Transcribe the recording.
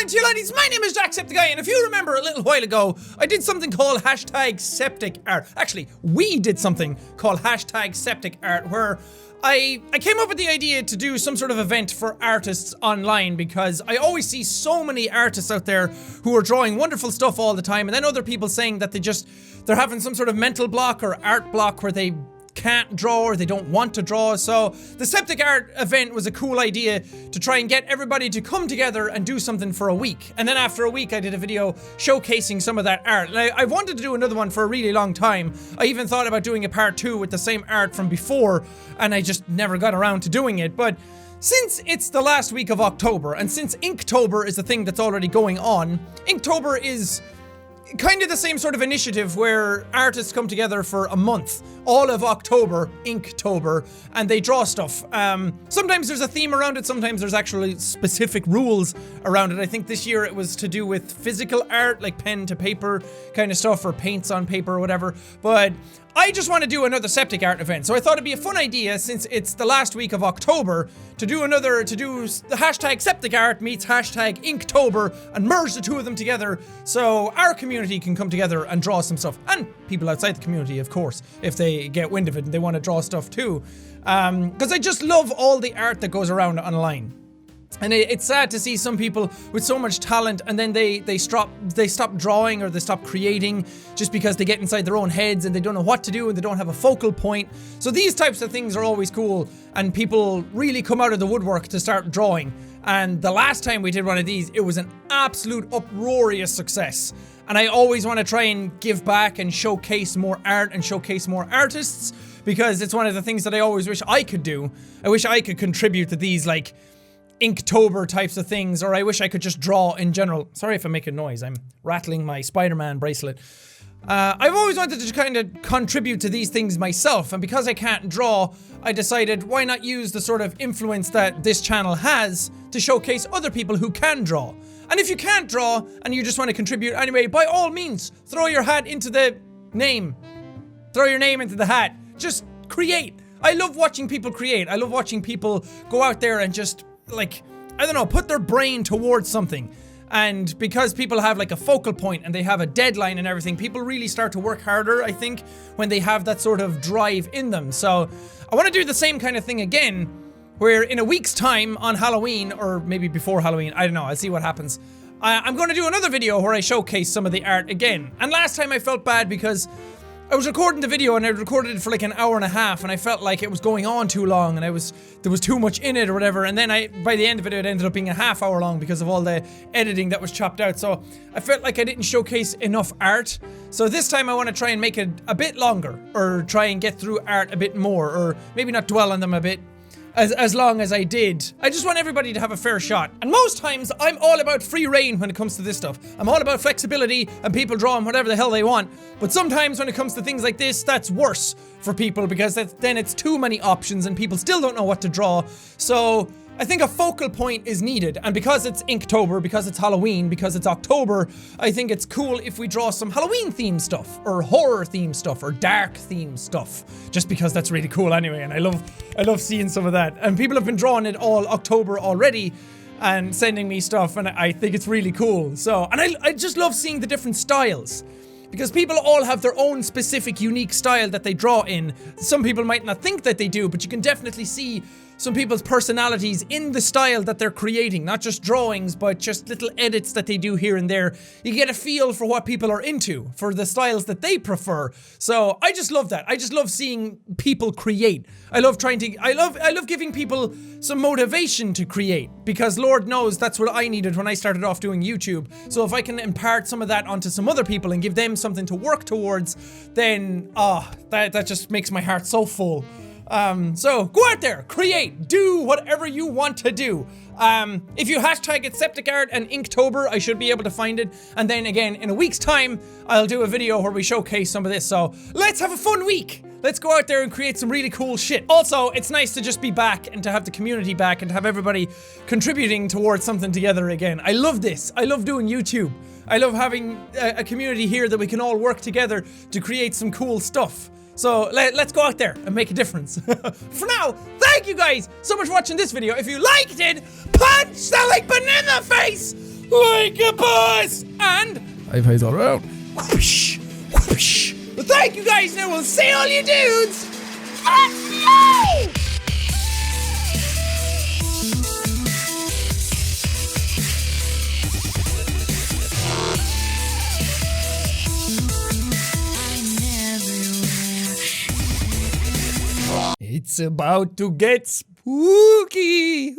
morning to you ladies, my name is Jacksepticeye, and if you remember a little while ago, I did something called #septicart. Actually, we did something called #septicart where I came up with the idea to do some sort of event for artists online, because I always see so many artists out there who are drawing wonderful stuff all the time, and then other people saying that they're having some sort of mental block or art block where they can't draw or they don't want to draw. So the septicart event was a cool idea to try and get everybody to come together and do something for a week. And then after a week I did a video showcasing some of that art. And I wanted to do another one for a really long time. I even thought about doing a part 2 with the same art from before, and I just never got around to doing it. But since it's the last week of October, and since Inktober is the thing that's already going on, Inktober is kind of the same sort of initiative where artists come together for a month, all of October, Inktober, and they draw stuff. Sometimes there's a theme around it, sometimes there's actually specific rules around it. I think this year it was to do with physical art, like pen to paper kind of stuff, or paints on paper or whatever, but I just want to do another septicart event, so I thought it'd be a fun idea, since it's the last week of October, to do the #septicart meets #Inktober and merge the two of them together so our community can come together and draw some stuff. And people outside the community, of course, if they get wind of it and they want to draw stuff too. Because I just love all the art that goes around online. And it's sad to see some people with so much talent and then they stop drawing, or they stop creating just because they get inside their own heads and they don't know what to do and they don't have a focal point. So these types of things are always cool, and people really come out of the woodwork to start drawing. And the last time we did one of these, it was an absolute uproarious success. And I always want to try and give back and showcase more art and showcase more artists, because it's one of the things that I always wish I could do. I wish I could contribute to these, like, Inktober types of things, or I wish I could just draw in general. Sorry if I make a noise, I'm rattling my Spider-Man bracelet. I've always wanted to kind of contribute to these things myself, and because I can't draw, I decided why not use the sort of influence that this channel has to showcase other people who can draw. And if you can't draw and you just want to contribute anyway, by all means, throw your hat into the name. Throw your name into the hat. Just create. I love watching people create. I love watching people go out there and just, like, I don't know, put their brain towards something. And because people have like a focal point and they have a deadline and everything, people really start to work harder, I think, when they have that sort of drive in them. So I want to do the same kind of thing again, where in a week's time on Halloween, or maybe before Halloween, I don't know, I'll see what happens. I'm going to do another video where I showcase some of the art again. And last time I felt bad because I was recording the video and I recorded it for like an hour and a half, and I felt like it was going on too long and there was too much in it or whatever, and then by the end of it, it ended up being a half hour long because of all the editing that was chopped out. So I felt like I didn't showcase enough art. So this time I want to try and make it a bit longer, or try and get through art a bit more, or maybe not dwell on them a bit as long as I did. I just want everybody to have a fair shot. And most times, I'm all about free reign when it comes to this stuff. I'm all about flexibility and people drawing whatever the hell they want. But sometimes when it comes to things like this, that's worse for people, because then it's too many options and people still don't know what to draw. So I think a focal point is needed, and because it's Inktober, because it's Halloween, because it's October, I think it's cool if we draw some Halloween themed stuff, or horror themed stuff, or dark themed stuff, just because that's really cool anyway, and I love seeing some of that. And people have been drawing it all October already and sending me stuff, and I think it's really cool. So, and I just love seeing the different styles, because people all have their own specific unique style that they draw in. Some people might not think that they do, but you can definitely see some people's personalities in the style that they're creating. Not just drawings, but just little edits that they do here and there. You get a feel for what people are into, for the styles that they prefer. So I just love that. I just love seeing people create. I love giving people some motivation to create, because Lord knows that's what I needed when I started off doing YouTube. So if I can impart some of that onto some other people and give them something to work towards, then that just makes my heart so full. So go out there, create, do whatever you want to do. If you hashtag it septicart and Inktober, I should be able to find it. And then again, in a week's time, I'll do a video where we showcase some of this. So let's have a fun week. Let's go out there and create some really cool shit. Also, it's nice to just be back and to have the community back and to have everybody contributing towards something together again. I love this. I love doing YouTube. I love having a community here that we can all work together to create some cool stuff. So let's go out there and make a difference. For now, thank you guys so much for watching this video. If you liked it, punch the like button in the face! like a boss. And I pace all around. Whoosh, whoosh. Well, thank you guys. Now we'll see all you dudes. Let's go. It's about to get spooky.